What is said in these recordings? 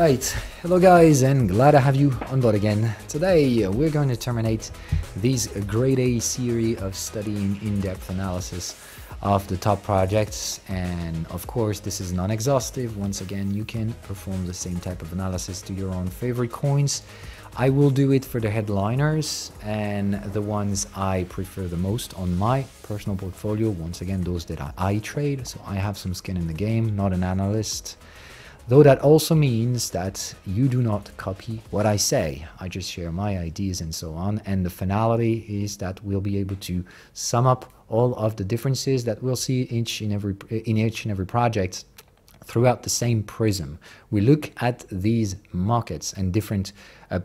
Alright, hello guys, and glad to have you on board again. Today we're going to terminate this grade A series of studying in-depth analysis of the top projects, and of course this is non-exhaustive. Once again, you can perform the same type of analysis to your own favorite coins. I will do it for the headliners and the ones I prefer the most on my personal portfolio. Once again, those that I trade, so I have some skin in the game, not an analyst. Though that also means that you do not copy what I say. I just share my ideas and so on. And the finality is that we'll be able to sum up all of the differences that we'll see in each and every project throughout the same prism. We look at these markets and different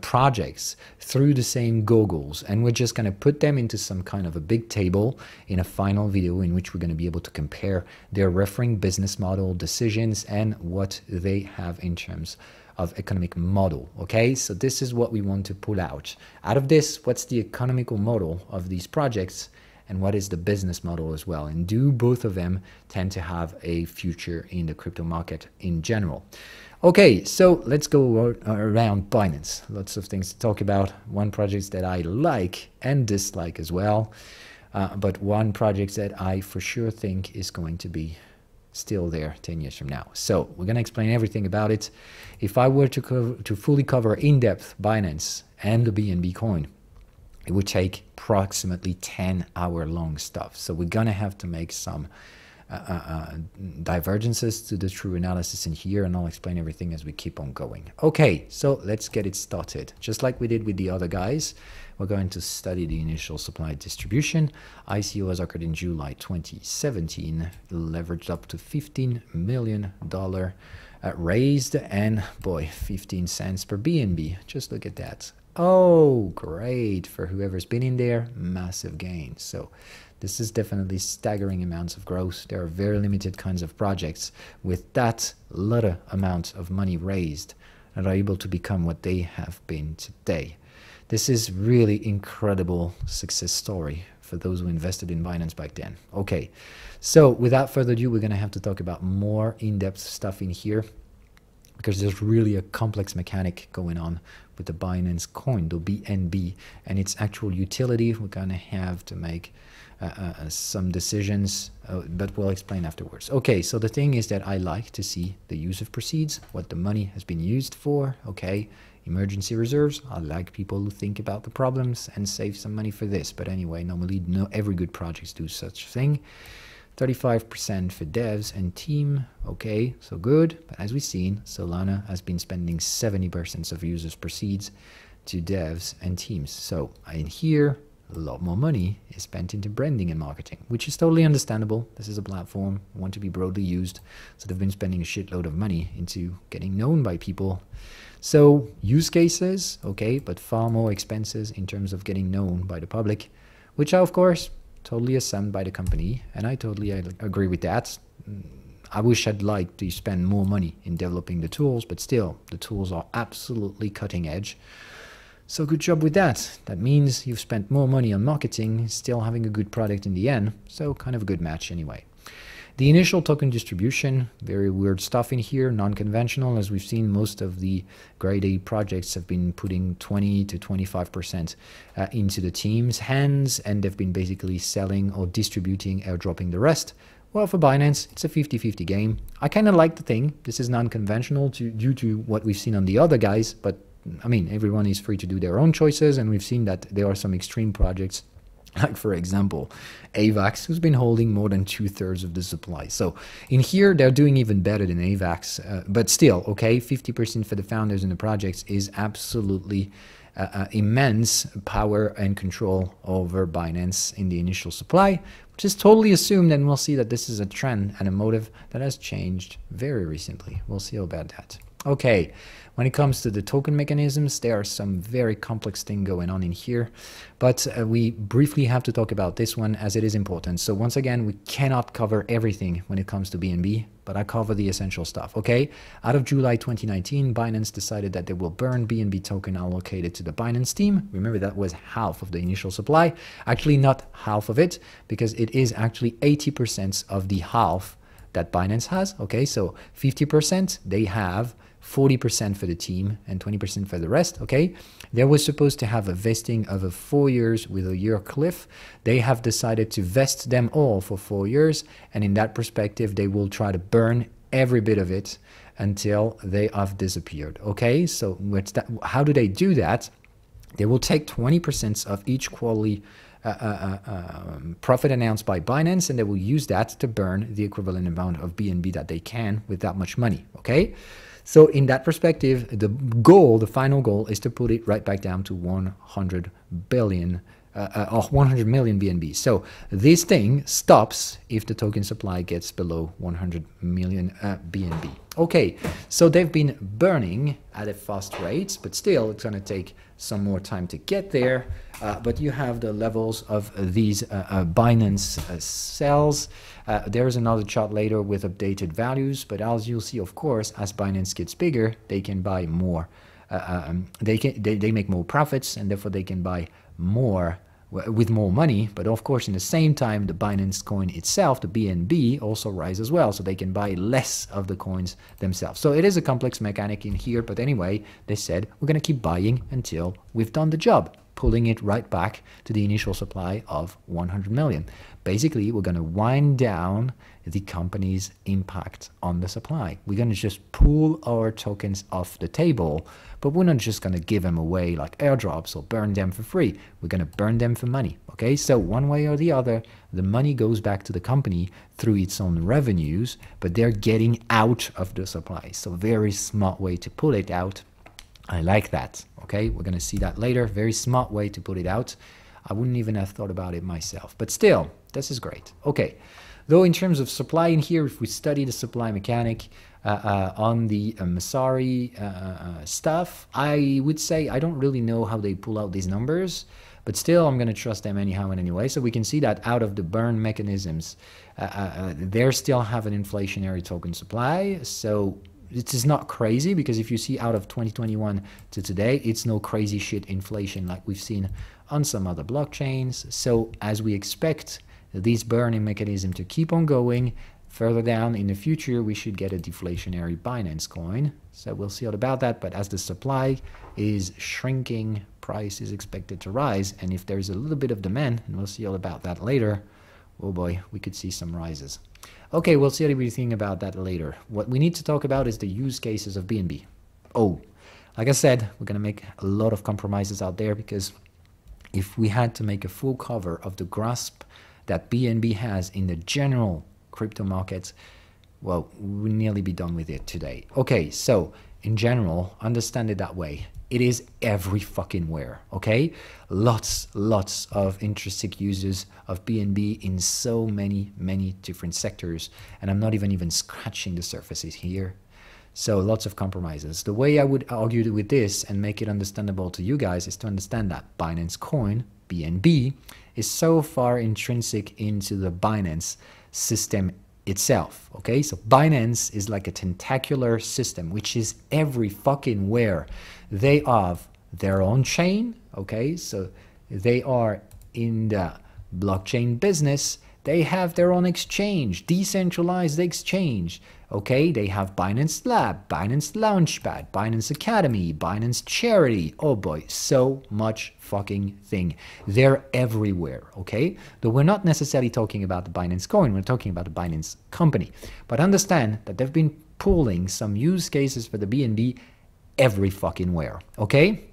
projects through the same goggles, and we're just going to put them into some kind of a big table in a final video in which we're going to be able to compare their referring business model decisions and what they have in terms of economic model. Okay, so this is what we want to pull out of this. What's the economical model of these projects, and what is the business model as well, and do both of them tend to have a future in the crypto market in general? Okay, so let's go around Binance. Lots of things to talk about. One project that I like and dislike as well, but one project that I for sure think is going to be still there 10 years from now. So we're going to explain everything about it. If I were to fully cover in-depth Binance and the BNB coin, it would take approximately 10-hour long stuff. So we're going to have to make some divergences to the true analysis in here, and I'll explain everything as we keep on going. Okay, so let's get it started. Just like we did with the other guys, we're going to study the initial supply distribution. ICO has occurred in July 2017, leveraged up to $15 million raised, and boy, 15 cents per BNB. Just look at that. Oh, great. For whoever's been in there, massive gain. So this is definitely staggering amounts of growth. There are very limited kinds of projects with that little amount of money raised that are able to become what they have been today. This is really incredible success story for those who invested in Binance back then. Okay, so without further ado, we're going to have to talk about more in-depth stuff in here, because there's really a complex mechanic going on with the Binance coin, the BNB, and its actual utility. We're going to have to make some decisions, but we'll explain afterwards. Okay, so the thing is that I like to see the use of proceeds, what the money has been used for. Okay, emergency reserves. I like people who think about the problems and save some money for this. But anyway, normally every good project do such a thing. 35% for devs and team. Okay, so good. But as we've seen, Solana has been spending 70% of users' proceeds to devs and teams. So in here, a lot more money is spent into branding and marketing, which is totally understandable. This is a platform, want to be broadly used, so they've been spending a shitload of money into getting known by people. So use cases, okay, but far more expenses in terms of getting known by the public, which are of course totally assumed by the company, and I totally agree with that. I wish I'd like to spend more money in developing the tools, but still, the tools are absolutely cutting edge. So good job with that. That means you've spent more money on marketing, still having a good product in the end, so kind of a good match anyway. The initial token distribution, very weird stuff in here, non-conventional. As we've seen, most of the grade A projects have been putting 20 to 25% into the team's hands, and they've been basically selling or distributing, airdropping the rest. Well, for Binance, it's a 50-50 game. I kind of like the thing. This is non-conventional due to what we've seen on the other guys, but I mean, everyone is free to do their own choices, and we've seen that there are some extreme projects, like for example, AVAX, who's been holding more than 2/3 of the supply. So in here, they're doing even better than AVAX, but still, okay, 50% for the founders and the projects is absolutely immense power and control over Binance in the initial supply, which is totally assumed, and we'll see that this is a trend and a motive that has changed very recently. We'll see about that. Okay, when it comes to the token mechanisms, there are some very complex things going on in here, but we briefly have to talk about this one as it is important. So once again, we cannot cover everything when it comes to BNB, but I cover the essential stuff, okay? Out of July 2019, Binance decided that they will burn BNB token allocated to the Binance team. Remember, that was half of the initial supply. Actually, not half of it, because it is actually 80% of the half that Binance has, okay? So 50% they have 40% for the team and 20% for the rest, okay? They were supposed to have a vesting of 4 years with a year cliff. They have decided to vest them all for 4 years, and in that perspective, they will try to burn every bit of it until they have disappeared, okay? So how do they do that? They will take 20% of each quarterly profit announced by Binance, and they will use that to burn the equivalent amount of BNB that they can with that much money, okay? So in that perspective, the goal, the final goal, is to put it right back down to 100 billion or 100 million BNB. So this thing stops if the token supply gets below 100 million BNB. Okay, so they've been burning at a fast rate, but still it's going to take some more time to get there. But you have the levels of these Binance cells. There's another chart later with updated values, but as you'll see, of course, as Binance gets bigger, they can buy more. They make more profits, and therefore they can buy more with more money. But of course, in the same time, the Binance coin itself, the BNB, also rise as well, so they can buy less of the coins themselves. So it is a complex mechanic in here, but anyway, they said we're going to keep buying until we've done the job, pulling it right back to the initial supply of 100 million. Basically, we're going to wind down the company's impact on the supply. We're going to just pull our tokens off the table, but we're not just going to give them away like airdrops or burn them for free. We're going to burn them for money. Okay, so one way or the other, the money goes back to the company through its own revenues, but they're getting out of the supply. So very smart way to pull it out. I like that. Okay, we're going to see that later. Very smart way to put it out. I wouldn't even have thought about it myself, but still, this is great. Okay, though in terms of supply in here, if we study the supply mechanic on the Masari stuff, I would say I don't really know how they pull out these numbers, but still I'm going to trust them anyhow and anyway. So we can see that out of the burn mechanisms, they still have an inflationary token supply. So it is not crazy, because if you see out of 2021 to today, it's no crazy shit inflation like we've seen on some other blockchains. So as we expect these burning mechanism to keep on going, further down in the future, we should get a deflationary Binance coin. So we'll see all about that. But as the supply is shrinking, price is expected to rise. And if there's a little bit of demand, and we'll see all about that later, oh boy, we could see some rises. Okay, we'll see everything about that later. What we need to talk about is the use cases of BNB. Oh, like I said, we're going to make a lot of compromises out there, because if we had to make a full cover of the grasp that BNB has in the general crypto markets, well, we'll nearly be done with it today. Okay, so in general, understand it that way. It is every fucking where, okay? Lots of interesting users of BNB in so many different sectors, and I'm not even scratching the surfaces here. So lots of compromises. The way I would argue with this and make it understandable to you guys is to understand that Binance coin, BNB, is so far intrinsic into the Binance system itself, okay? So Binance is like a tentacular system, which is every fucking where. They have their own chain, okay? So they are in the blockchain business. They have their own exchange, decentralized exchange, okay? They have Binance Lab, Binance Launchpad, Binance Academy, Binance Charity. Oh boy, so much fucking thing. They're everywhere, okay? Though we're not necessarily talking about the Binance coin, we're talking about the Binance company. But understand that they've been pulling some use cases for the BNB every fucking where, okay?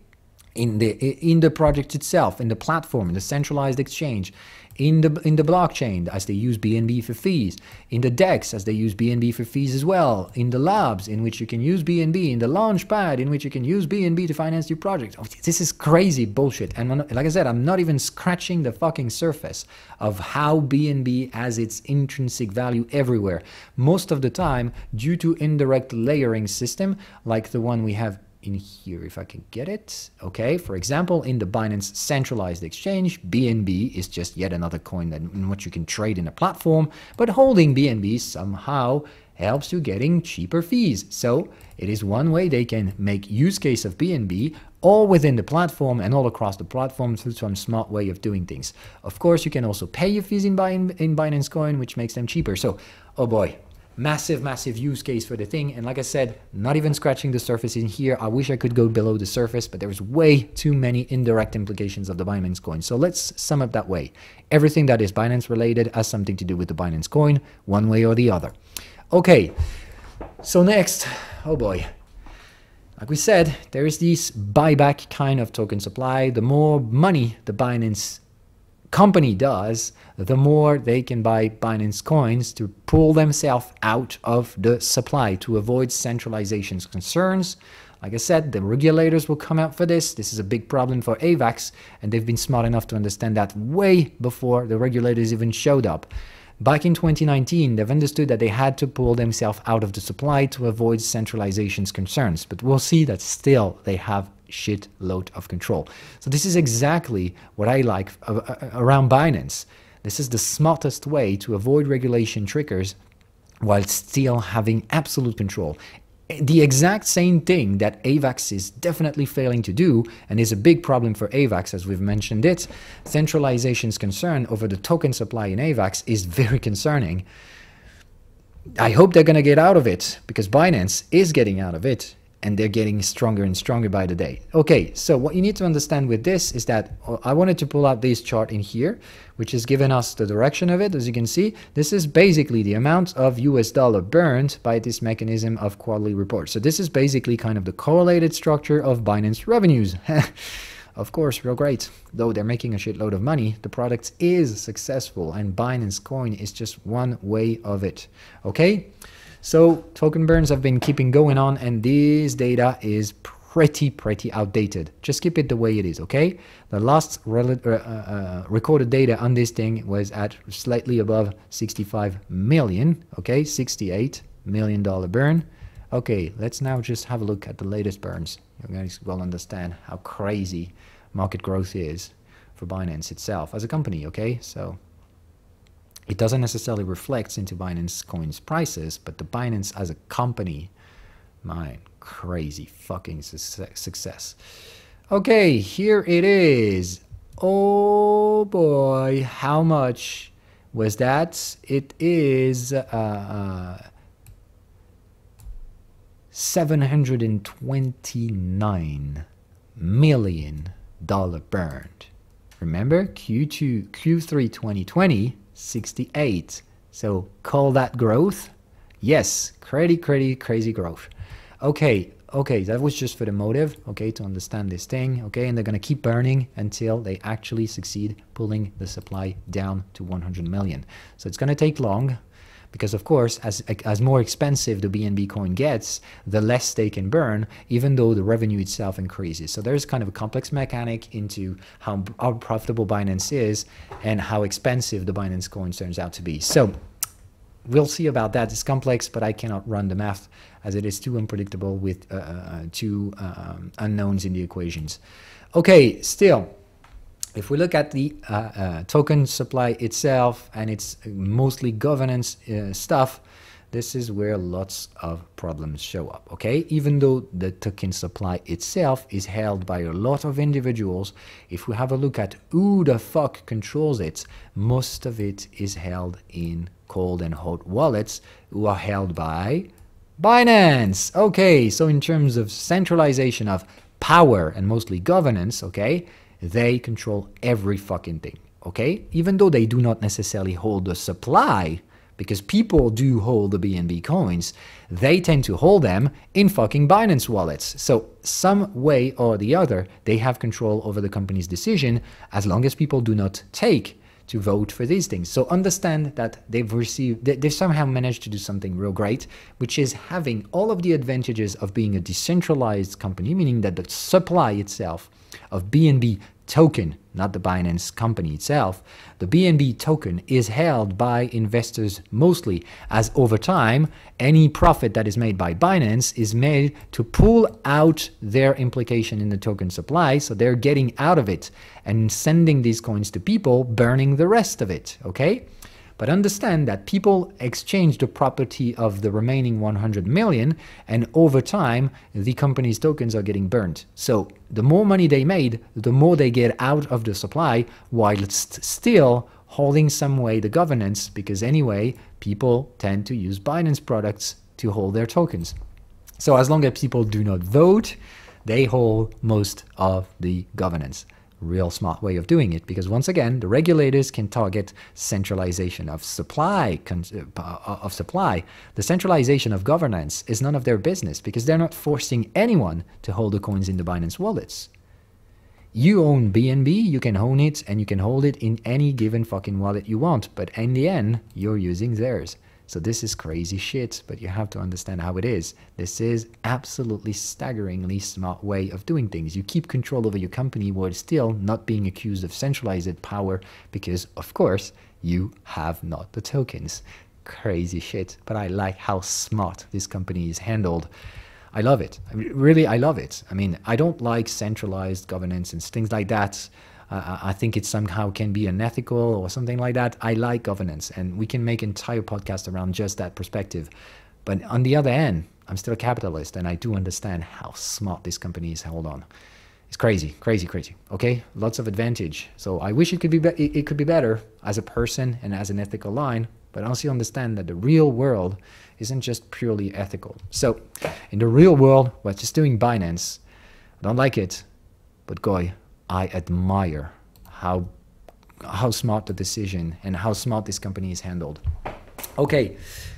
In the project itself, in the platform, in the centralized exchange, in the blockchain as they use BNB for fees, in the DEX as they use BNB for fees as well, in the labs in which you can use BNB, in the launchpad in which you can use BNB to finance your project. Oh, this is crazy bullshit. And like I said, I'm not even scratching the fucking surface of how BNB has its intrinsic value everywhere. Most of the time, due to indirect layering system like the one we have in here, if I can get it. Okay, for example, in the Binance centralized exchange, BNB is just yet another coin in which you can trade in a platform, but holding BNB somehow helps you getting cheaper fees. So it is one way they can make use case of BNB all within the platform and all across the platform through some smart way of doing things. Of course, you can also pay your fees in Binance coin, which makes them cheaper. So, oh boy, massive use case for the thing. And like I said, not even scratching the surface in here. I wish I could go below the surface, but there's way too many indirect implications of the Binance coin. So let's sum up that way. Everything that is Binance related has something to do with the Binance coin, one way or the other. Okay, so next, oh boy. Like we said, there is this buyback kind of token supply. The more money the Binance company does, the more they can buy Binance coins to pull themselves out of the supply to avoid centralization concerns. Like I said, the regulators will come out for this. This is a big problem for AVAX, and they've been smart enough to understand that way before the regulators even showed up. Back in 2019, they've understood that they had to pull themselves out of the supply to avoid centralization concerns. But we'll see that still they have shitload of control. So this is exactly what I like around Binance. This is the smartest way to avoid regulation triggers while still having absolute control. The exact same thing that AVAX is definitely failing to do, and is a big problem for AVAX, as we've mentioned it. Centralization's concern over the token supply in AVAX is very concerning. I hope they're going to get out of it, because Binance is getting out of it, and they're getting stronger and stronger by the day. Okay, so what you need to understand with this is that I wanted to pull out this chart in here, which has given us the direction of it. As you can see, this is basically the amount of US dollar burned by this mechanism of quarterly reports. So this is basically kind of the correlated structure of Binance revenues. Of course, real great. Though they're making a shitload of money, the product is successful, and Binance coin is just one way of it. Okay? So token burns have been keeping going on, and this data is pretty outdated. Just keep it the way it is, okay? The last recorded data on this thing was at slightly above 65 million, okay? $68 million burn. Okay, let's now just have a look at the latest burns. You guys will understand how crazy market growth is for Binance itself as a company, okay? So it doesn't necessarily reflect into Binance coins prices, but the Binance as a company, man, crazy fucking success. Okay, here it is. Oh boy, how much was that? It is $729 million burned. Remember, Q3 2020, 68. So call that growth? Yes, crazy growth. Okay, that was just for the motive, okay, to understand this thing, okay, and they're gonna keep burning until they actually succeed pulling the supply down to 100 million. So it's gonna take long, because of course, as more expensive the BNB coin gets, the less they can burn, even though the revenue itself increases. So there's kind of a complex mechanic into how profitable Binance is and how expensive the Binance coin turns out to be. So we'll see about that. It's complex, but I cannot run the math as it is too unpredictable with two unknowns in the equations. Okay, still, if we look at the token supply itself, and it's mostly governance stuff, this is where lots of problems show up, okay? Even though the token supply itself is held by a lot of individuals, if we have a look at who the fuck controls it, most of it is held in cold and hot wallets who are held by Binance. Okay, so in terms of centralization of power and mostly governance, okay, they control every fucking thing, okay? Even though they do not necessarily hold the supply, because people do hold the BNB coins, they tend to hold them in fucking Binance wallets. So some way or the other, they have control over the company's decision, as long as people do not take to vote for these things. So understand that they've somehow managed to do something real great, which is having all of the advantages of being a decentralized company, meaning that the supply itself of BNB token, not the Binance company itself, the BNB token is held by investors mostly, as over time, any profit that is made by Binance is made to pull out their implication in the token supply, so they're getting out of it and sending these coins to people, burning the rest of it, okay? But understand that people exchange the property of the remaining 100 million, and over time, the company's tokens are getting burnt. So the more money they made, the more they get out of the supply, whilst still holding some way the governance, because anyway, people tend to use Binance products to hold their tokens. So as long as people do not vote, they hold most of the governance. Real smart way of doing it, because once again, the regulators can target centralization of supply. The centralization of governance is none of their business, because they're not forcing anyone to hold the coins in the Binance wallets. You own BNB, you can own it, and you can hold it in any given fucking wallet you want, but in the end, you're using theirs. So this is crazy shit, but you have to understand how it is. This is absolutely staggeringly smart way of doing things. You keep control over your company while still not being accused of centralized power, because of course you have not the tokens. Crazy shit, but I like how smart this company is handled. I love it. I mean, really, I love it. I mean, I don't like centralized governance and things like that. I think it somehow can be unethical or something like that. I like governance, and we can make an entire podcast around just that perspective. But on the other hand, I'm still a capitalist, and I do understand how smart this company is held on. It's crazy, crazy, crazy. Okay, lots of advantage. So I wish it could be better as a person and as an ethical line. But I also understand that the real world isn't just purely ethical. So in the real world, we're just doing Binance. I don't like it, but goy, I admire how smart the decision and how smart this company is handled. Okay,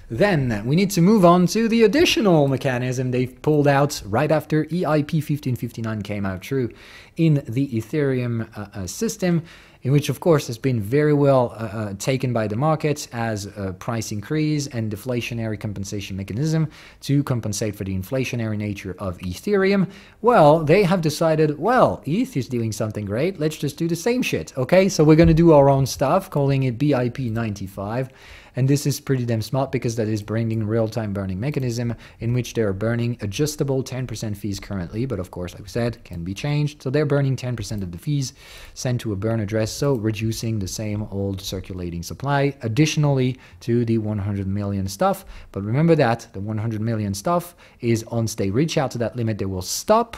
then we need to move on to the additional mechanism they've pulled out right after EIP 1559 came out true in the Ethereum system, in which of course has been very well taken by the market as a price increase and deflationary compensation mechanism to compensate for the inflationary nature of Ethereum. Well, they have decided, well, ETH is doing something great, let's just do the same shit. Okay, so we're going to do our own stuff, calling it BIP 95. And this is pretty damn smart, because that is bringing real-time burning mechanism, in which they're burning adjustable 10% fees currently, but of course, like we said, can be changed. So they're burning 10% of the fees sent to a burn address, so reducing the same old circulating supply additionally to the 100 million stuff. But remember that the 100 million stuff is once they reach out to that limit, they will stop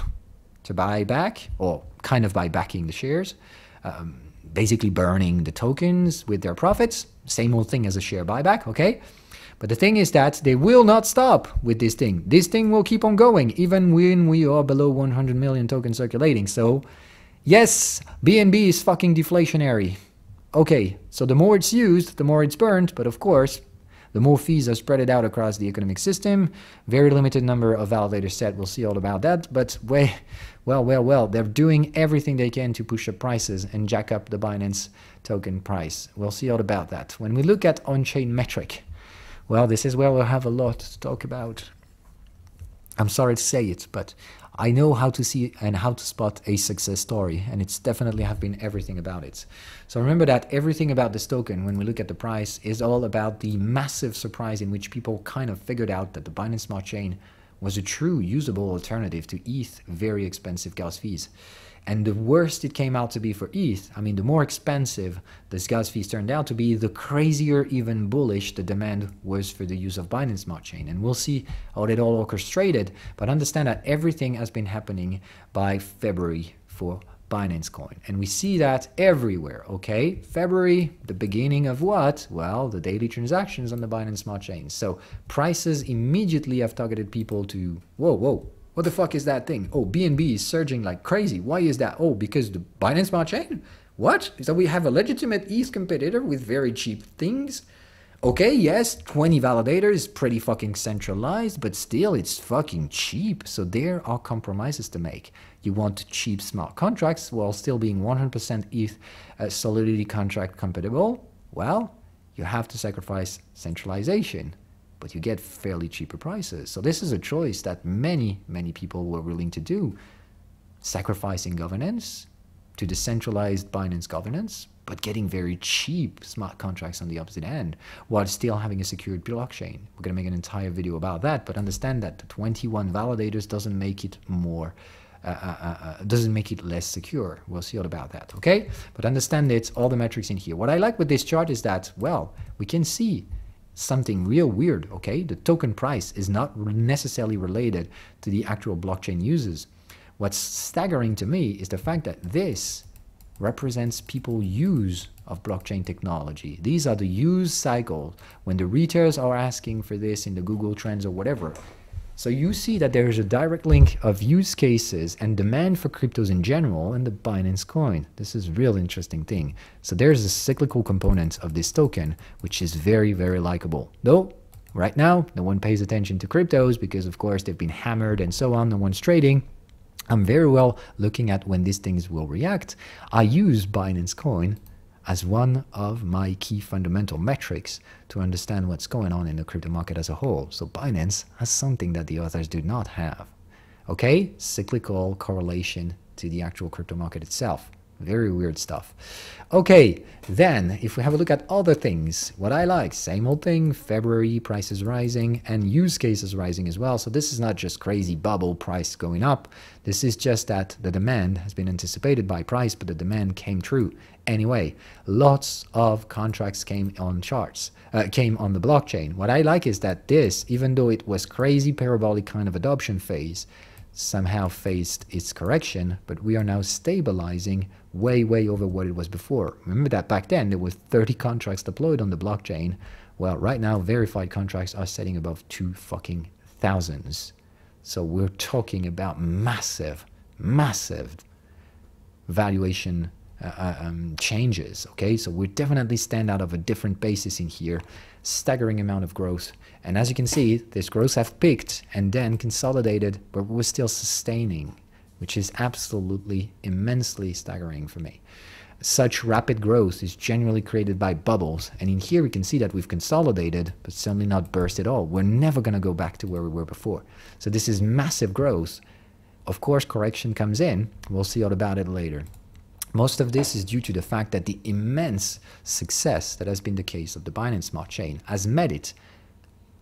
to buy back, or kind of buy backing the shares, basically burning the tokens with their profits. Same old thing as a share buyback, okay? But the thing is that they will not stop with this thing. This thing will keep on going, even when we are below 100 million tokens circulating. So, yes, BNB is fucking deflationary. Okay, so the more it's used, the more it's burned, but of course, the more fees are spread out across the economic system. Very limited number of validators set. We'll see all about that. But well, they're doing everything they can to push up prices and jack up the Binance token price. We'll see all about that. When we look at on-chain metric, well, this is where we'll have a lot to talk about. I'm sorry to say it, but I know how to see and how to spot a success story, and it's definitely have been everything about it. So remember that everything about this token, when we look at the price, is all about the massive surprise in which people kind of figured out that the Binance Smart Chain was a true usable alternative to ETH very expensive gas fees. And the worst it came out to be for ETH, I mean, the more expensive this gas fees turned out to be, the crazier, even bullish the demand was for the use of Binance Smart Chain. And we'll see how it all orchestrated, but understand that everything has been happening by February for Binance Coin. And we see that everywhere, okay? February, the beginning of what? Well, the daily transactions on the Binance Smart Chain. So prices immediately have targeted people to, whoa, what the fuck is that thing? Oh, BNB is surging like crazy. Why is that? Oh, because the Binance Smart Chain? What? So we have a legitimate ETH competitor with very cheap things? Okay, yes, 20 validators, pretty fucking centralized, but still it's fucking cheap. So there are compromises to make. You want cheap smart contracts while still being 100% ETH Solidity contract compatible? Well, you have to sacrifice centralization, but you get fairly cheaper prices. So this is a choice that many people were willing to do, sacrificing governance to decentralized Binance governance, but getting very cheap smart contracts on the opposite end, while still having a secured blockchain. We're going to make an entire video about that, but understand that the 21 validators doesn't make it more, doesn't make it less secure. We'll see all about that, okay? But understand it's all the metrics in here. What I like with this chart is that, well, we can see something real weird, okay? The token price is not necessarily related to the actual blockchain users. What's staggering to me is the fact that this represents people's use of blockchain technology. These are the use cycles when the retailers are asking for this in the Google Trends or whatever. So you see that there is a direct link of use cases and demand for cryptos in general and the Binance coin. This is a real interesting thing. So there's a cyclical component of this token, which is very, very likable. Though, right now, no one pays attention to cryptos because, of course, they've been hammered and so on. No one's trading. I'm very well looking at when these things will react. I use Binance coin as one of my key fundamental metrics to understand what's going on in the crypto market as a whole. So Binance has something that the others do not have. Okay, cyclical correlation to the actual crypto market itself. Very weird stuff. Okay, then if we have a look at other things, what I like, same old thing, February prices rising and use cases rising as well. So this is not just crazy bubble price going up. This is just that the demand has been anticipated by price, but the demand came true. Anyway, lots of contracts came on charts, came on the blockchain. What I like is that this, even though it was crazy parabolic kind of adoption phase, somehow faced its correction, but we are now stabilizing way over what it was before. Remember that back then there were 30 contracts deployed on the blockchain. Well, right now verified contracts are setting above 2,000. So we're talking about massive valuation changes. Okay, so we definitely stand out of a different basis in here. Staggering amount of growth, and as you can see, this growth have peaked and then consolidated, but we're still sustaining, which is absolutely immensely staggering for me. Such rapid growth is generally created by bubbles, and in here we can see that we've consolidated but certainly not burst at all. We're never going to go back to where we were before. So this is massive growth. Of course, correction comes in. We'll see all about it later. Most of this is due to the fact that the immense success that has been the case of the Binance Smart Chain has made it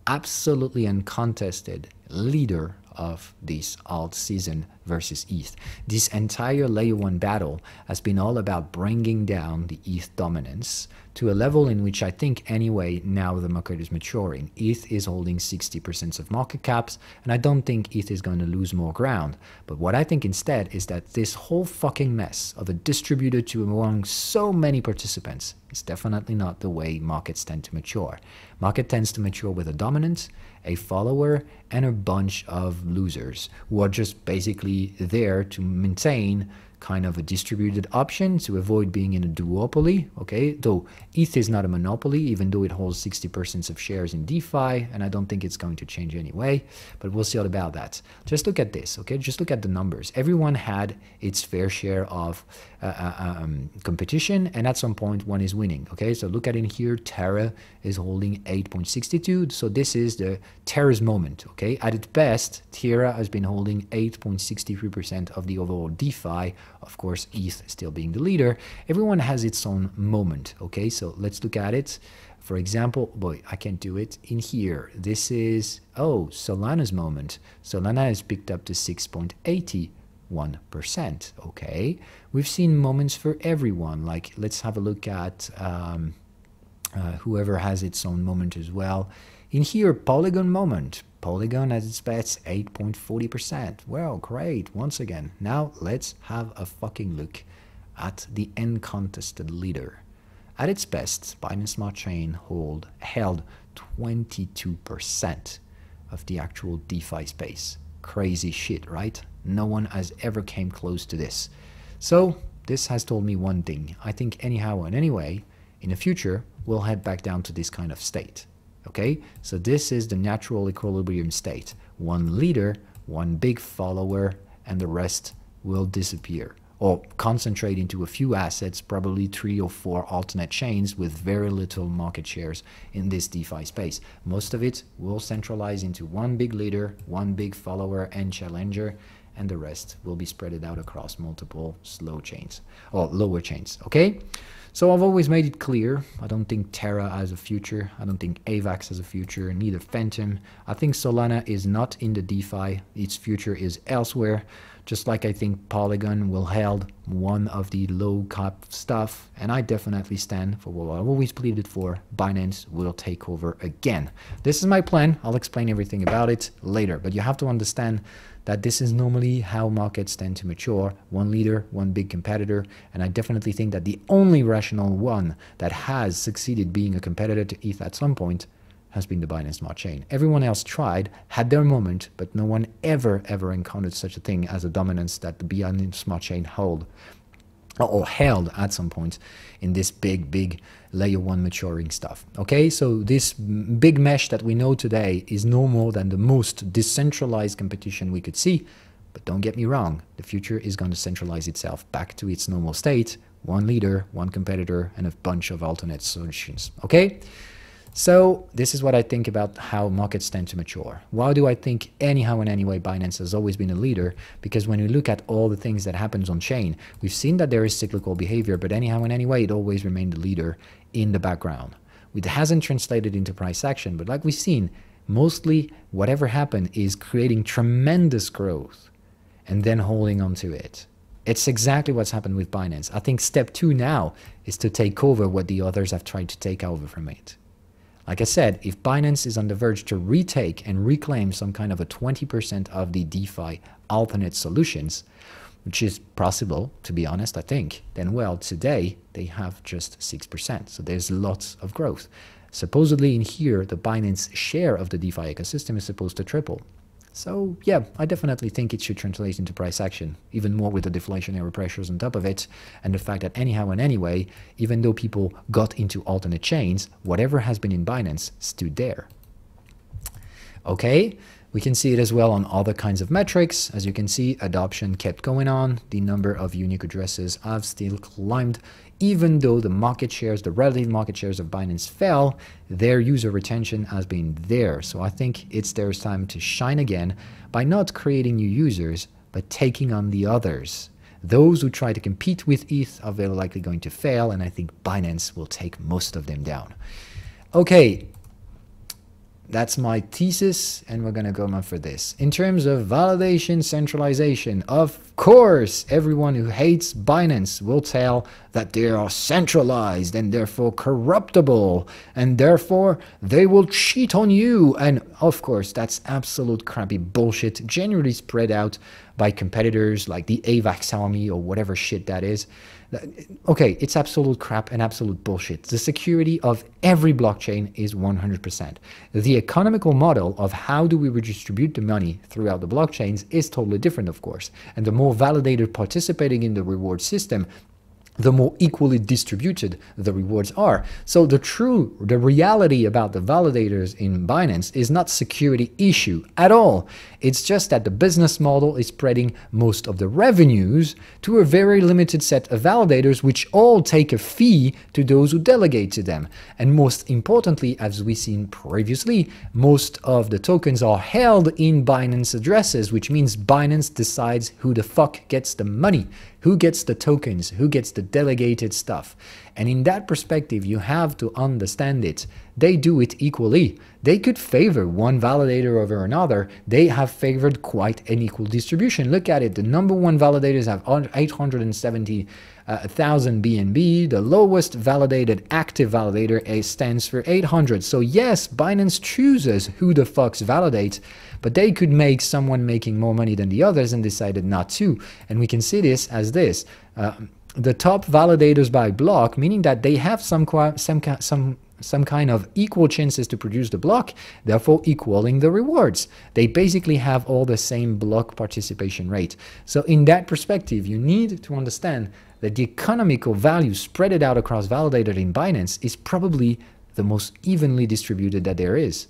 absolutely uncontested leader of this alt season versus ETH. This entire layer 1 battle has been all about bringing down the ETH dominance to a level in which I think anyway now the market is maturing. ETH is holding 60% of market caps, and I don't think ETH is going to lose more ground. But what I think instead is that this whole fucking mess of a distributed to among so many participants is definitely not the way markets tend to mature. Market tends to mature with a dominant, a follower, and a bunch of losers who are just basically there to maintain kind of a distributed option to avoid being in a duopoly. Okay, though ETH is not a monopoly, even though it holds 60% of shares in DeFi, and I don't think it's going to change anyway, but we'll see all about that. Just look at this, okay? Just look at the numbers. Everyone had its fair share of competition, and at some point one is winning. Okay, so look at in here, Terra is holding 8.62, so this is the Terra's moment. Okay, at its best, Terra has been holding 8.63% of the overall DeFi. Of course, ETH still being the leader. Everyone has its own moment. Okay, so let's look at it. For example, boy, I can't do it in here. This is, oh, Solana's moment. Solana has picked up to 6.81%. Okay, we've seen moments for everyone. Like, let's have a look at whoever has its own moment as well. In here, Polygon moment. Polygon at its best, 8.40%. Well, great. Once again, now let's have a fucking look at the uncontested leader. At its best, Binance Smart Chain held 22% of the actual DeFi space. Crazy shit, right? No one has ever came close to this. So this has told me one thing. I think anyhow and anyway, in the future, we'll head back down to this kind of state. Okay, so this is the natural equilibrium state. One leader, one big follower, and the rest will disappear or concentrate into a few assets, probably 3 or 4 alternate chains with very little market shares in this DeFi space. Most of it will centralize into one big leader, one big follower and challenger, and the rest will be spread out across multiple slow chains or lower chains. Okay, so I've always made it clear, I don't think Terra has a future, I don't think AVAX has a future, neither Phantom. I think Solana is not in the DeFi, its future is elsewhere, just like I think Polygon will hold one of the low cap stuff, and I definitely stand for what I've always pleaded for. Binance will take over again. This is my plan. I'll explain everything about it later, but you have to understand that this is normally how markets tend to mature. One leader, one big competitor, and I definitely think that the only rational one that has succeeded being a competitor to ETH at some point has been the Binance Smart Chain. Everyone else tried, had their moment, but no one ever encountered such a thing as a dominance that the Binance Smart Chain held at some point in this big layer 1 maturing stuff. Okay, so this big mesh that we know today is no more than the most decentralized competition we could see. But don't get me wrong, the future is going to centralize itself back to its normal state, one leader, one competitor, and a bunch of alternate solutions. Okay, so this is what I think about how markets tend to mature. Why do I think anyhow and anyway Binance has always been a leader? Because when we look at all the things that happens on chain, we've seen that there is cyclical behavior, but anyhow and anyway it always remained the leader in the background. It hasn't translated into price action, but like we've seen, mostly whatever happened is creating tremendous growth and then holding on to it. It's exactly what's happened with Binance. I think step 2 now is to take over what the others have tried to take over from it. Like I said, if Binance is on the verge to retake and reclaim some kind of a 20% of the DeFi alternate solutions, which is possible, to be honest, I think, then well, today they have just 6%. So there's lots of growth. Supposedly in here, the Binance share of the DeFi ecosystem is supposed to triple. So yeah, I definitely think it should translate into price action, even more with the deflationary pressures on top of it, and the fact that anyhow and anyway, even though people got into alternate chains, whatever has been in Binance stood there. Okay, we can see it as well on other kinds of metrics. As you can see, adoption kept going on. The number of unique addresses have still climbed. Even though the market shares, the relative market shares of Binance fell, their user retention has been there. So I think it's their time to shine again by not creating new users, but taking on the others. Those who try to compete with ETH are very likely going to fail, and I think Binance will take most of them down. Okay, that's my thesis, and we're going to go on for this. In terms of validation, centralization, of course, everyone who hates Binance will tell that they are centralized and therefore corruptible, and therefore they will cheat on you. And of course, that's absolute crappy bullshit, generally spread out by competitors like the AVAX army or whatever shit that is. Okay, it's absolute crap and absolute bullshit. The security of every blockchain is 100%. The economical model of how do we redistribute the money throughout the blockchains is totally different, of course. And the more validators participating in the reward system, the more equally distributed the rewards are. So the reality about the validators in Binance is not security issue at all. It's just that the business model is spreading most of the revenues to a very limited set of validators, which all take a fee to those who delegate to them. And most importantly, as we've seen previously, most of the tokens are held in Binance addresses, which means Binance decides who the fuck gets the money, who gets the tokens, who gets the delegated stuff. And in that perspective, you have to understand it. They do it equally. They could favor one validator over another. They have favored quite an equal distribution. Look at it. The number one validators have 870,000 BNB. The lowest validated active validator stands for 800. So yes, Binance chooses who the fucks validate, but they could make someone making more money than the others and decided not to. And we can see this as this. The top validators by block, meaning that they have some kind of equal chances to produce the block, therefore equaling the rewards. They basically have all the same block participation rate. So in that perspective, you need to understand that the economical value spread out across validators in Binance is probably the most evenly distributed that there is.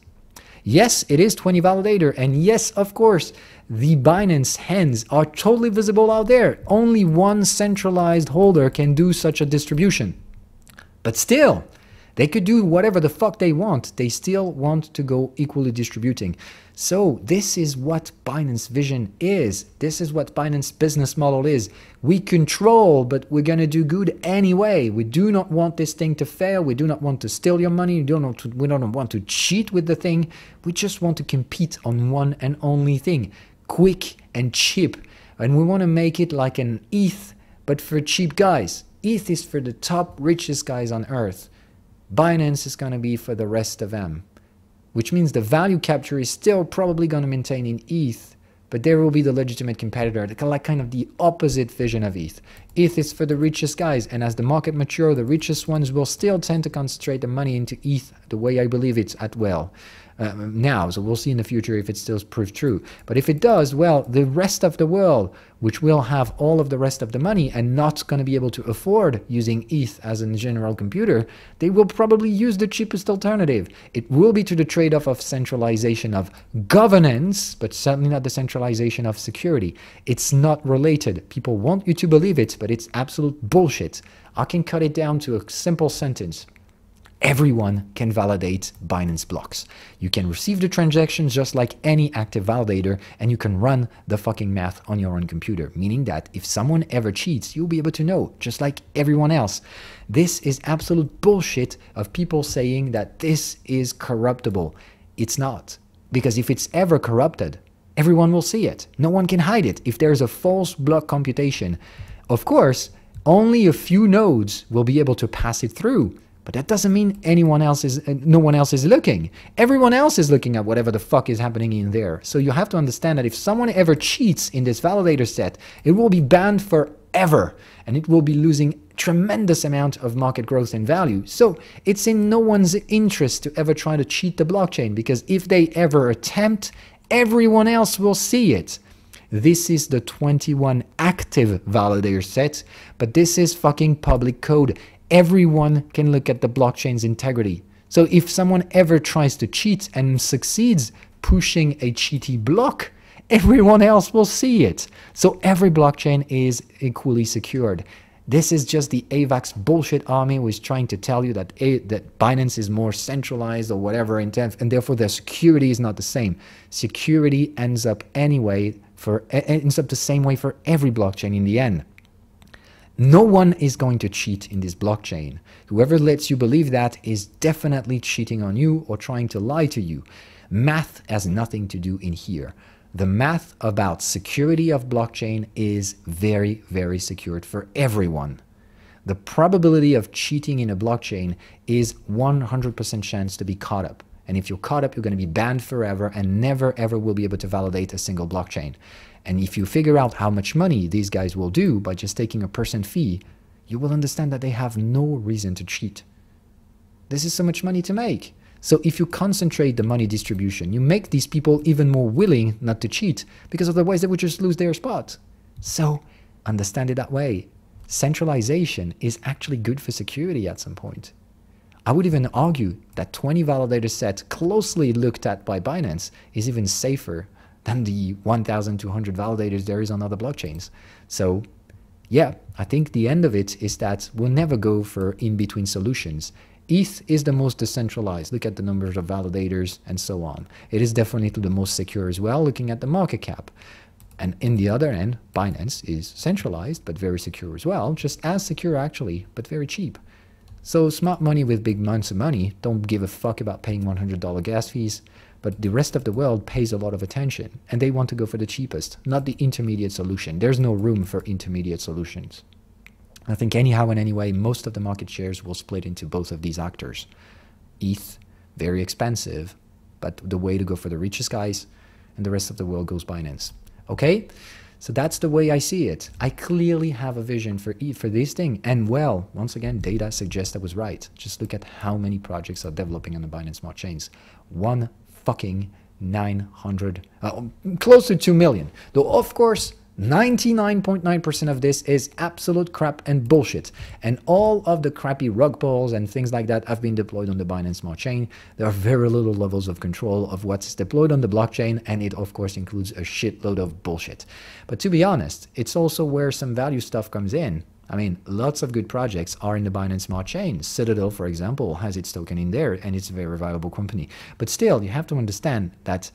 Yes, it is 20 validator, and yes, of course, the Binance hands are totally visible out there. Only one centralized holder can do such a distribution. But still, they could do whatever the fuck they want. They still want to go equally distributing. So this is what Binance vision is. This is what Binance business model is. We control, but we're going to do good anyway. We do not want this thing to fail. We do not want to steal your money. We don't want to cheat with the thing. We just want to compete on one and only thing. Quick and cheap. And we want to make it like an ETH, but for cheap guys. ETH is for the top richest guys on earth. Binance is going to be for the rest of them, which means the value capture is still probably going to maintain in ETH, but there will be the legitimate competitor, like kind of the opposite vision of ETH. ETH is for the richest guys, and as the market matures, the richest ones will still tend to concentrate the money into ETH the way I believe it's at now. So we'll see in the future if it still proves true. But if it does, well, the rest of the world, which will have all of the rest of the money and not going to be able to afford using ETH as a general computer, they will probably use the cheapest alternative. It will be to the trade-off of centralization of governance, but certainly not the centralization of security. It's not related. People want you to believe it, but it's absolute bullshit. I can cut it down to a simple sentence. Everyone can validate Binance blocks. You can receive the transactions just like any active validator, and you can run the fucking math on your own computer, meaning that if someone ever cheats, you'll be able to know, just like everyone else. This is absolute bullshit of people saying that this is corruptible. It's not. Because if it's ever corrupted, everyone will see it. No one can hide it. If there's a false block computation, of course, only a few nodes will be able to pass it through. But that doesn't mean no one else is looking. Everyone else is looking at whatever the fuck is happening in there. So you have to understand that if someone ever cheats in this validator set, it will be banned forever. And it will be losing tremendous amount of market growth and value. So it's in no one's interest to ever try to cheat the blockchain, because if they ever attempt, everyone else will see it. This is the 21 active validator set, but this is fucking public code. Everyone can look at the blockchain's integrity. So if someone ever tries to cheat and succeeds pushing a cheaty block, everyone else will see it. So every blockchain is equally secured. This is just the AVAX bullshit army who is trying to tell you that Binance is more centralized or whatever, and therefore their security is not the same. Security ends up the same way for every blockchain in the end. No one is going to cheat in this blockchain. Whoever lets you believe that is definitely cheating on you or trying to lie to you. Math has nothing to do in here. The math about security of blockchain is very, very secured for everyone. The probability of cheating in a blockchain is 100% chance to be caught up. And if you're caught up, you're going to be banned forever and never ever will be able to validate a single blockchain. And if you figure out how much money these guys will do by just taking a % fee, you will understand that they have no reason to cheat. This is so much money to make. So if you concentrate the money distribution, you make these people even more willing not to cheat, because otherwise they would just lose their spot. So understand it that way. Centralization is actually good for security at some point. I would even argue that 20 validator set closely looked at by Binance is even safer than the 1,200 validators there is on other blockchains. So yeah, I think the end of it is that we'll never go for in-between solutions. ETH is the most decentralized. Look at the numbers of validators and so on. It is definitely the most secure as well, looking at the market cap. And in the other end, Binance is centralized, but very secure as well, just as secure actually, but very cheap. So smart money with big amounts of money don't give a fuck about paying $100 gas fees, but the rest of the world pays a lot of attention, and they want to go for the cheapest, not the intermediate solution. There's no room for intermediate solutions. I think anyhow and anyway, most of the market shares will split into both of these actors. ETH, very expensive, but the way to go for the richest guys, and the rest of the world goes Binance. Okay? So that's the way I see it. I clearly have a vision for this thing. And well, once again, data suggests I was right. Just look at how many projects are developing on the Binance Smart Chains. One fucking 900, close to 2 million. Though, of course, 99.9% of this is absolute crap and bullshit. And all of the crappy rug pulls and things like that have been deployed on the Binance Smart Chain. There are very little levels of control of what's deployed on the blockchain, and it, of course, includes a shitload of bullshit. But to be honest, it's also where some value stuff comes in. I mean, lots of good projects are in the Binance Smart Chain. Citadel, for example, has its token in there, and it's a very viable company. But still, you have to understand that,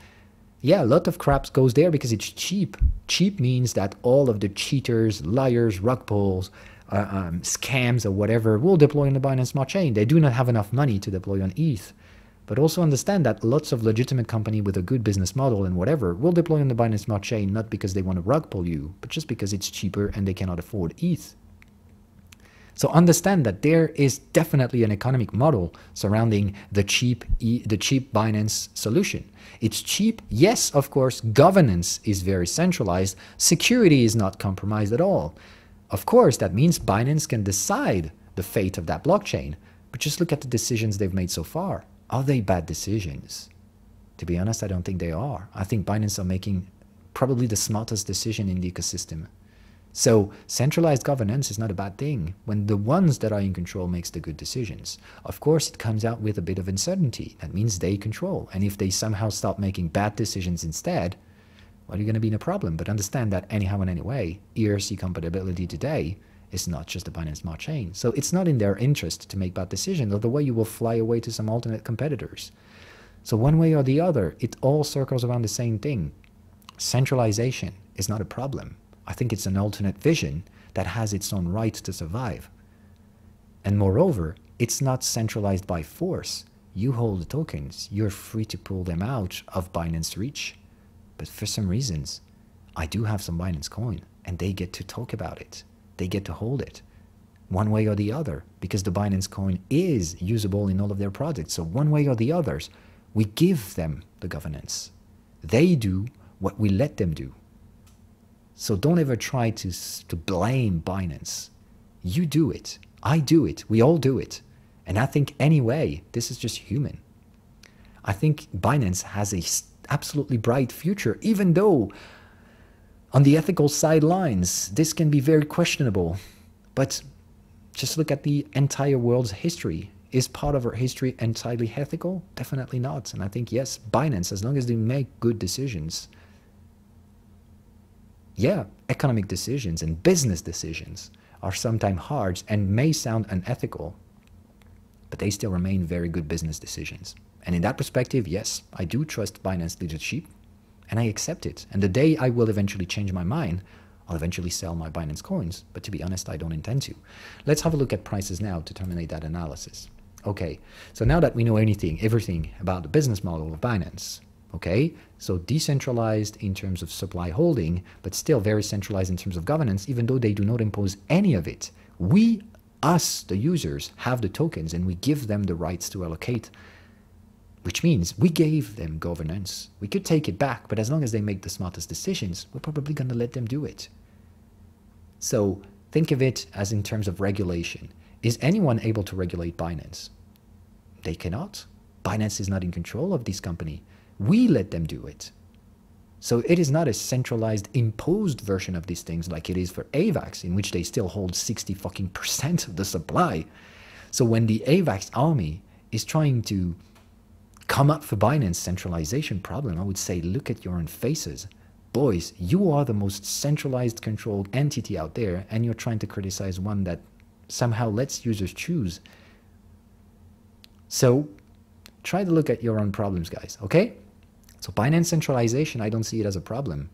yeah, a lot of crap goes there because it's cheap. Cheap means that all of the cheaters, liars, rug pulls, scams, or whatever will deploy on the Binance Smart Chain. They do not have enough money to deploy on ETH. But also understand that lots of legitimate company with a good business model and whatever will deploy on the Binance Smart Chain, not because they want to rug pull you, but just because it's cheaper and they cannot afford ETH. So understand that there is definitely an economic model surrounding the cheap Binance solution. It's cheap, yes, of course, governance is very centralized, security is not compromised at all. Of course, that means Binance can decide the fate of that blockchain, but just look at the decisions they've made so far. Are they bad decisions? To be honest, I don't think they are. I think Binance are making probably the smartest decision in the ecosystem. So centralized governance is not a bad thing when the ones that are in control makes the good decisions. Of course, it comes out with a bit of uncertainty. That means they control. And if they somehow start making bad decisions instead, well, you're going to be in a problem. But understand that anyhow and anyway, ERC compatibility today is not just the Binance Smart Chain. So it's not in their interest to make bad decisions, or the way you will fly away to some alternate competitors. So one way or the other, it all circles around the same thing. Centralization is not a problem. I think it's an alternate vision that has its own right to survive. And moreover, it's not centralized by force. You hold the tokens, you're free to pull them out of Binance reach. But for some reasons, I do have some Binance coin, and they get to talk about it. They get to hold it one way or the other, because the Binance coin is usable in all of their projects. So one way or the others, we give them the governance. They do what we let them do. So don't ever try to blame Binance. You do it. I do it. We all do it. And I think anyway, this is just human. I think Binance has a absolutely bright future, even though on the ethical sidelines, this can be very questionable. But just look at the entire world's history. Is part of our history entirely ethical? Definitely not. And I think, yes, Binance, as long as they make good decisions, yeah, economic decisions and business decisions are sometimes hard and may sound unethical, but they still remain very good business decisions. And in that perspective, yes, I do trust Binance leadership, and I accept it. And the day I will eventually change my mind, I'll eventually sell my Binance coins. But to be honest, I don't intend to. Let's have a look at prices now to terminate that analysis. Okay, so now that we know everything about the business model of Binance, okay, so decentralized in terms of supply holding, but still very centralized in terms of governance, even though they do not impose any of it. We, us, the users, have the tokens, and we give them the rights to allocate, which means we gave them governance. We could take it back, but as long as they make the smartest decisions, we're probably going to let them do it. So think of it as in terms of regulation. Is anyone able to regulate Binance? They cannot. Binance is not in control of this company. We let them do it. So it is not a centralized, imposed version of these things like it is for AVAX, in which they still hold 60% of the supply. So when the AVAX army is trying to come up for Binance centralization problem, I would say, look at your own faces. Boys, you are the most centralized controlled entity out there, and you're trying to criticize one that somehow lets users choose. So try to look at your own problems, guys, okay? So Binance centralization, I don't see it as a problem.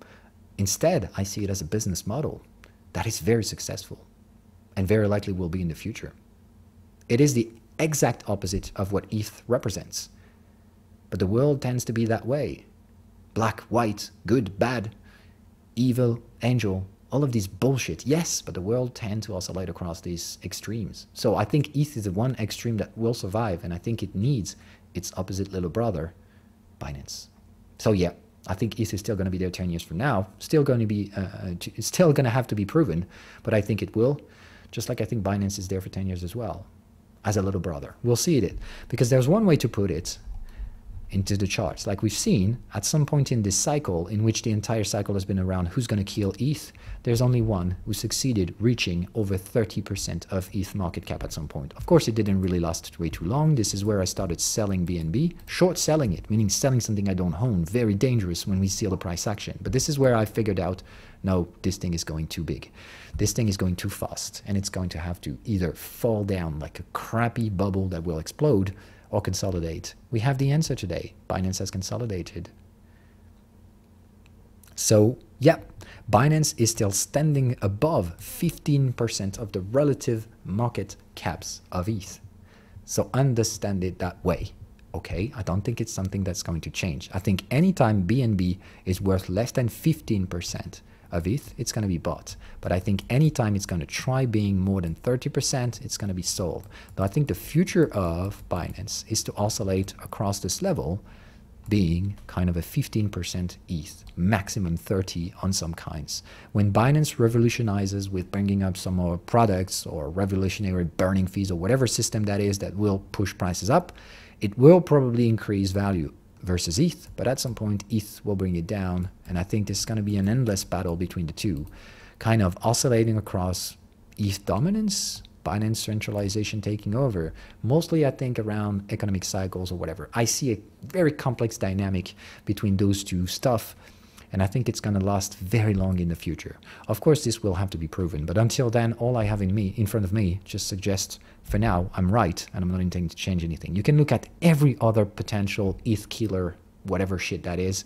Instead, I see it as a business model that is very successful and very likely will be in the future. It is the exact opposite of what ETH represents. But the world tends to be that way. Black, white, good, bad, evil, angel, all of these bullshit. Yes, but the world tends to oscillate across these extremes. So I think ETH is the one extreme that will survive, and I think it needs its opposite little brother, Binance. So yeah, I think ETH is still going to be there 10 years from now. Still going to be, it's still going to have to be proven, but I think it will. Just like I think Binance is there for 10 years as well, as a little brother. We'll see it, because there's one way to put it into the charts. Like we've seen, at some point in this cycle, in which the entire cycle has been around who's going to kill ETH, there's only one who succeeded reaching over 30% of ETH market cap at some point. Of course, it didn't really last way too long. This is where I started selling BNB, short selling it, meaning selling something I don't own. Very dangerous when we see the price action. But this is where I figured out, no, this thing is going too big. This thing is going too fast, and it's going to have to either fall down like a crappy bubble that will explode, or consolidate. We have the answer today. Binance has consolidated. So yeah, Binance is still standing above 15% of the relative market caps of ETH. So understand it that way, okay? I don't think it's something that's going to change. I think anytime BNB is worth less than 15% of ETH, it's going to be bought. But I think anytime it's going to try being more than 30%, it's going to be sold. Though I think the future of Binance is to oscillate across this level, being kind of a 15% ETH, maximum 30 on some kinds. When Binance revolutionizes with bringing up some more products or revolutionary burning fees or whatever system that is that will push prices up, it will probably increase value versus ETH, but at some point ETH will bring it down, and I think this is going to be an endless battle between the two, kind of oscillating across ETH dominance, Binance centralization taking over, mostly I think around economic cycles or whatever. I see a very complex dynamic between those two stuff, and I think it's going to last very long in the future. Of course, this will have to be proven, but until then, all I have in front of me just suggests, for now, I'm right, and I'm not intending to change anything. You can look at every other potential ETH killer, whatever shit that is.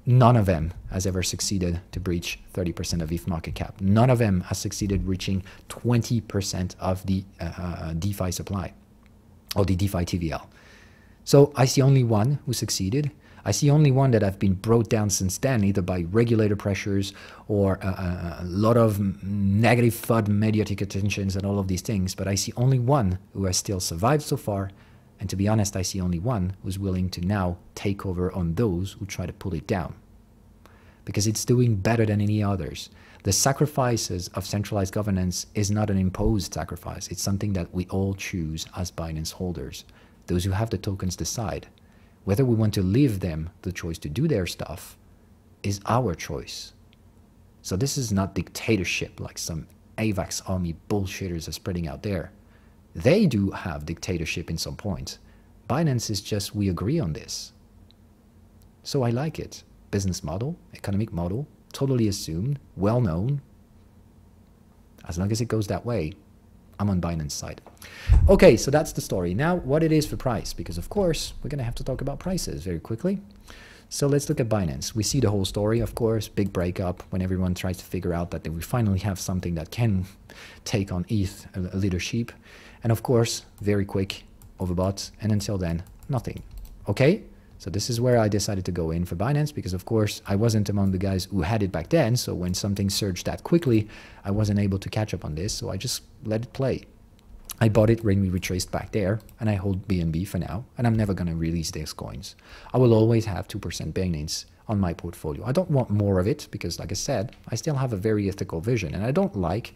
None of them has ever succeeded to breach 30% of ETH market cap. None of them has succeeded reaching 20% of the DeFi supply, or the DeFi TVL. So I see only one who succeeded. I see only one that have been brought down since then, either by regulator pressures or a lot of negative FUD, mediatic attentions, and all of these things. But I see only one who has still survived so far. And to be honest, I see only one who's willing to now take over on those who try to pull it down. Because it's doing better than any others. The sacrifices of centralized governance is not an imposed sacrifice. It's something that we all choose as Binance holders. Those who have the tokens decide. Whether we want to leave them the choice to do their stuff is our choice. So this is not dictatorship like some AVAX army bullshitters are spreading out there. They do have dictatorship in some points. Binance is just, we agree on this. So I like it. Business model, economic model, totally assumed, well known. As long as it goes that way, I'm on Binance side. Okay, so that's the story. Now, what it is for price, because of course, we're going to have to talk about prices very quickly. So let's look at Binance. We see the whole story, of course, big breakup when everyone tries to figure out that we finally have something that can take on ETH leadership. And of course, very quick overbought, and until then, nothing. Okay? So this is where I decided to go in for Binance, because of course, I wasn't among the guys who had it back then, so when something surged that quickly, I wasn't able to catch up on this, so I just let it play. I bought it when we retraced back there, and I hold BNB for now, and I'm never going to release these coins. I will always have 2% BINANCE on my portfolio. I don't want more of it, because like I said, I still have a very ethical vision, and I don't like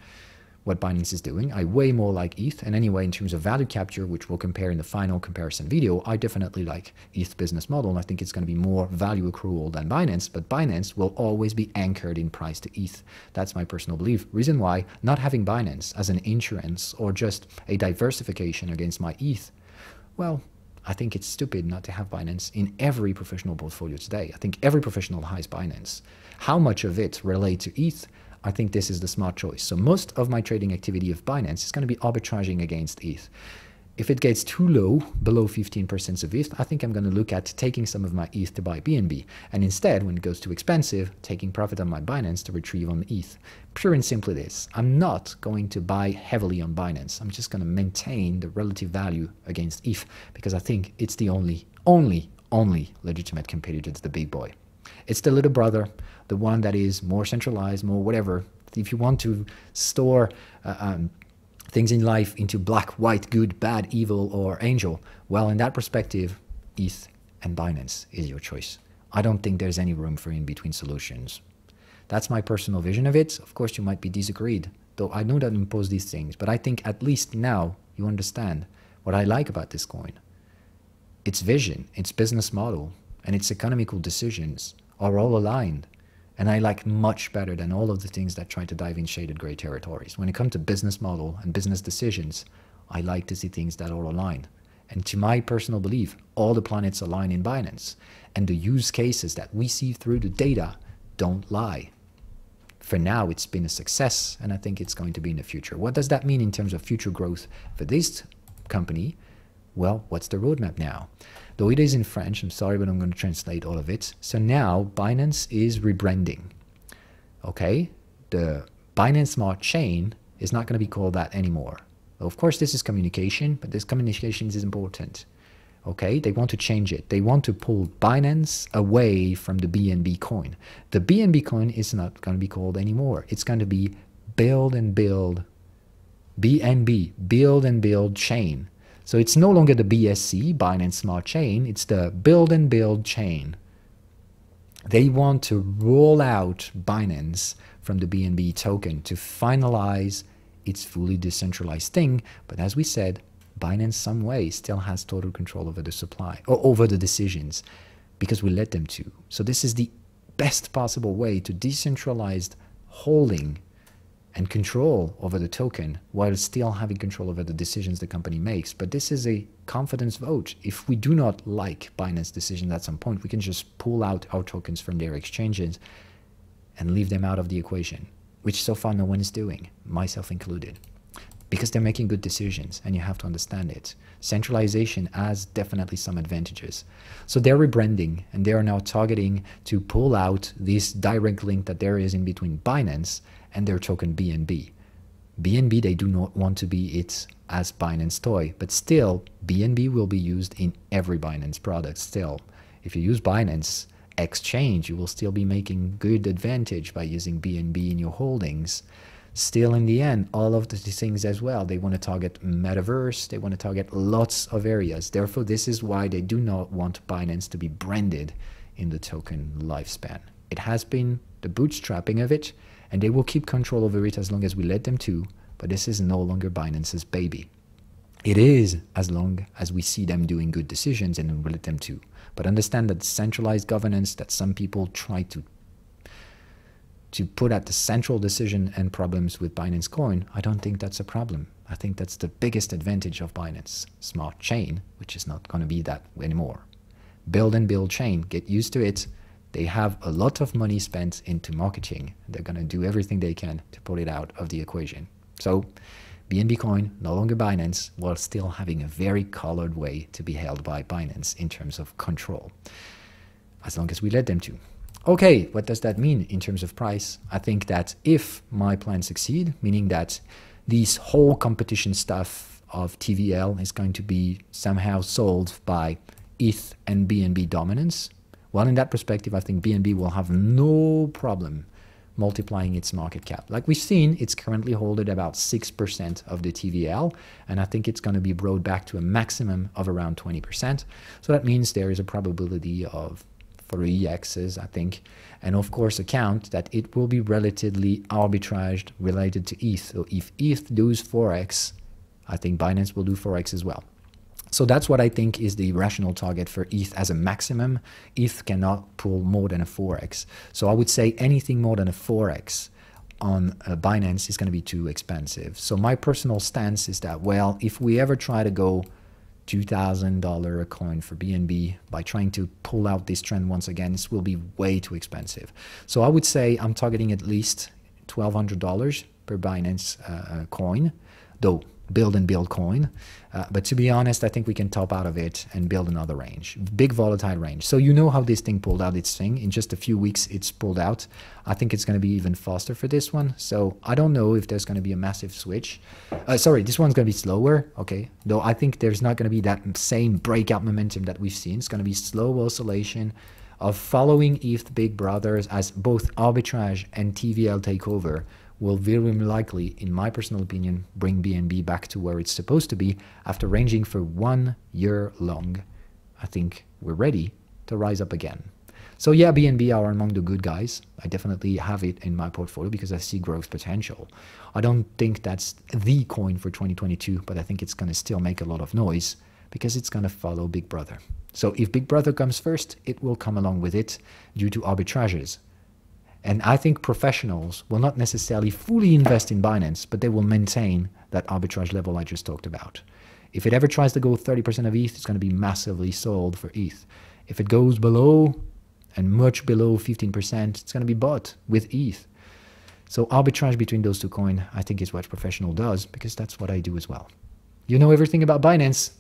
what Binance is doing. I way more like ETH, and anyway, in terms of value capture, which we'll compare in the final comparison video, I definitely like ETH business model. I think it's going to be more value accrual than Binance, but Binance will always be anchored in price to ETH. That's my personal belief. Reason why not having Binance as an insurance or just a diversification against my ETH, well, I think it's stupid not to have Binance in every professional portfolio today. I think every professional has Binance. How much of it relates to ETH? I think this is the smart choice. So most of my trading activity of Binance is going to be arbitraging against ETH. If it gets too low, below 15% of ETH, I think I'm going to look at taking some of my ETH to buy BNB. And instead, when it goes too expensive, taking profit on my Binance to retrieve on ETH. Pure and simply this. I'm not going to buy heavily on Binance. I'm just going to maintain the relative value against ETH, because I think it's the only legitimate competitor to the big boy. It's the little brother, the one that is more centralized, more whatever. If you want to store things in life into black, white, good, bad, evil, or angel, well, in that perspective, ETH and Binance is your choice. I don't think there's any room for in-between solutions. That's my personal vision of it. Of course, you might be disagreed, though I know that I impose these things, but I think at least now you understand what I like about this coin. Its vision, its business model, and its economical decisions are all aligned. And I like much better than all of the things that try to dive in shaded gray territories. When it comes to business model and business decisions, I like to see things that all align. And to my personal belief, all the planets align in Binance. And the use cases that we see through the data don't lie. For now, it's been a success, and I think it's going to be in the future. What does that mean in terms of future growth for this company? Well, what's the roadmap now? Though it is in French, I'm sorry, but I'm going to translate all of it. So now Binance is rebranding. Okay, the Binance Smart Chain is not going to be called that anymore. Well, of course, this is communication, but this communication is important. Okay, they want to change it. They want to pull Binance away from the BNB coin. The BNB coin is not going to be called anymore. It's going to be build and build, BNB, build and build chain. So it's no longer the BSC, Binance Smart Chain, it's the build and build chain. They want to roll out Binance from the BNB token to finalize its fully decentralized thing. But as we said, Binance some way still has total control over the supply or over the decisions because we let them to. So this is the best possible way to decentralize holding and control over the token while still having control over the decisions the company makes. But this is a confidence vote. If we do not like Binance decisions at some point, we can just pull out our tokens from their exchanges and leave them out of the equation, which so far no one is doing, myself included. Because they're making good decisions, and you have to understand it. Centralization has definitely some advantages. So they're rebranding, and they are now targeting to pull out this direct link that there is in between Binance and their token BNB. BNB, they do not want to be it as Binance toy, but still, BNB will be used in every Binance product still. If you use Binance Exchange, you will still be making good advantage by using BNB in your holdings. Still, in the end, all of these things as well, they want to target metaverse, they want to target lots of areas. Therefore, this is why they do not want Binance to be branded in the token lifespan. It has been the bootstrapping of it, and they will keep control over it as long as we let them to, but this is no longer Binance's baby. It is as long as we see them doing good decisions and we let them to. But understand that centralized governance that some people try to put at the central decision and problems with Binance Coin, I don't think that's a problem. I think that's the biggest advantage of Binance Smart Chain, which is not going to be that anymore. Build and build chain, get used to it. They have a lot of money spent into marketing. They're going to do everything they can to pull it out of the equation. So BNB Coin, no longer Binance, while still having a very colored way to be held by Binance in terms of control, as long as we let them to. Okay, what does that mean in terms of price? I think that if my plan succeed, meaning that this whole competition stuff of TVL is going to be somehow solved by ETH and BNB dominance, well, in that perspective, I think BNB will have no problem multiplying its market cap. Like we've seen, it's currently holding about 6% of the TVL, and I think it's going to be brought back to a maximum of around 20%. So that means there is a probability of 3x's, I think, and of course account that it will be relatively arbitraged related to ETH. So if ETH does forex, I think Binance will do forex as well. So that's what I think is the rational target for ETH as a maximum. ETH cannot pull more than a 4x. So I would say anything more than a 4x on Binance is going to be too expensive. So my personal stance is that, well, if we ever try to go $2,000 a coin for BNB by trying to pull out this trend once again, this will be way too expensive. So I would say I'm targeting at least $1,200 per Binance coin, though build and build coin. But to be honest, I think we can top out of it and build another range, big volatile range. So you know how this thing pulled out its thing. In just a few weeks, it's pulled out. I think it's going to be even faster for this one. So I don't know if there's going to be a massive switch. Sorry, this one's going to be slower. Okay, though I think there's not going to be that same breakout momentum that we've seen. It's going to be slow oscillation of following ETH big brothers as both arbitrage and TVL takeover will very likely, in my personal opinion, bring BNB back to where it's supposed to be after ranging for 1 year long. I think we're ready to rise up again. So yeah, BNB are among the good guys. I definitely have it in my portfolio because I see growth potential. I don't think that's the coin for 2022, but I think it's going to still make a lot of noise because it's going to follow Big Brother. So if Big Brother comes first, it will come along with it due to arbitrages. And I think professionals will not necessarily fully invest in Binance, but they will maintain that arbitrage level I just talked about. If it ever tries to go 30% of ETH, it's going to be massively sold for ETH. If it goes below and much below 15%, it's going to be bought with ETH. So arbitrage between those two coins, I think is what professional does, because that's what I do as well. You know everything about Binance.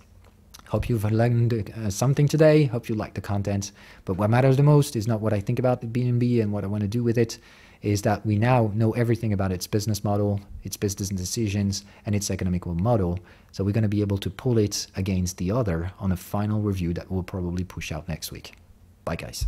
Hope you've learned something today. Hope you like the content. But what matters the most is not what I think about the BNB and what I want to do with it, is that we now know everything about its business model, its business decisions, and its economical model. So we're going to be able to pull it against the other on a final review that we'll probably push out next week. Bye, guys.